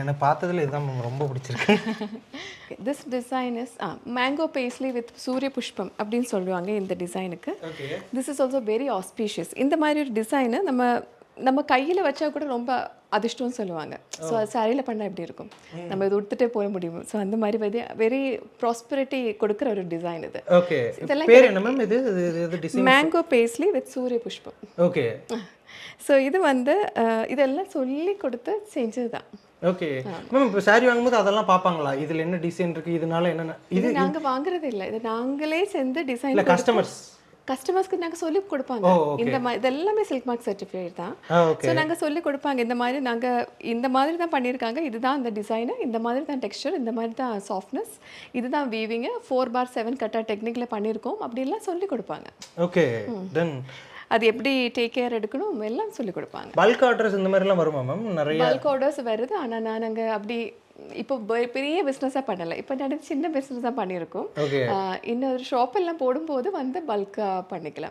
எனக்கு பார்த்ததுல இதுதான் மேம் ரொம்ப பிடிச்சிருக்கு. This design is mango paisley with சூரிய புஷ்பம் அப்படின்னு சொல்லுவாங்க இந்த டிசைனுக்கு. Okay. This is also very auspicious. இந்த மாதிரி ஒரு டிசைனை நம்ம கையில் வச்சா கூட ரொம்ப அதிர்ஷ்டம்னு சொல்லுவாங்க. ஸோ அது சாரியில் பண்ணால் எப்படி இருக்கும், நம்ம இது உடுத்துட்டே போக முடியும். ஸோ அந்த மாதிரி வெரி ப்ராஸ்பரிட்டி கொடுக்குற ஒரு டிசைன் இது. ஓகே. பேர் என்ன மேம் இது டிசைன்? மேங்கோ பேஸ்லி வித் சூரிய புஷ்பம். ஓகே. ஸோ இது இதெல்லாம் சொல்லி கொடுத்து செஞ்சது தான். Okay ma'am. இப்போ சாரி வாங்கும்போது அதெல்லாம் பார்ப்பாங்களா, இதில் என்ன டிசைன் இருக்குது, இதனால என்னென்ன? இது நாங்கள் வாங்குறது இல்லை, இது நாங்களே செஞ்சு டிசைன் இல்லை கஸ்டமர்ஸ்க்கு நாங்கள் சொல்லி கொடுப்பாங்க. இந்த மாதிரி இது எல்லாமே சில்க் மார்க் சர்டிஃபிகேட் தான். ஸோ நாங்கள் சொல்லி கொடுப்பாங்க, இந்த மாதிரி நாங்கள் இந்த மாதிரி தான் பண்ணியிருக்காங்க, இதுதான் இந்த டிசைனு, இந்த மாதிரி தான் டெக்ஸ்சர், இந்த மாதிரி தான் சாஃப்ட்னஸ், இதுதான் வீவிங்கு, 4/7 கட்டா டெக்னிக்கில் பண்ணியிருக்கோம் அப்படிலாம் சொல்லி கொடுப்பாங்க. ஓகே. தென் அது எப்படி டேக் கேர் எடுக்கணும் எல்லாம் சொல்லி கொடுப்பாங்க. பல்க் ஆர்டர்ஸ் இந்த மாதிரிலாம் வருமா மேம்? நிறைய பல்க் ஆர்டர்ஸ் வருது. ஆனால் நாங்கள் அப்படி இப்போ பெரிய பிஸ்னஸாக பண்ணலை, இப்போ சின்ன பிஸ்னஸாக பண்ணியிருக்கோம். இன்னொரு ஷாப் எல்லாம் போடும்போது பல்காக பண்ணிக்கலாம்.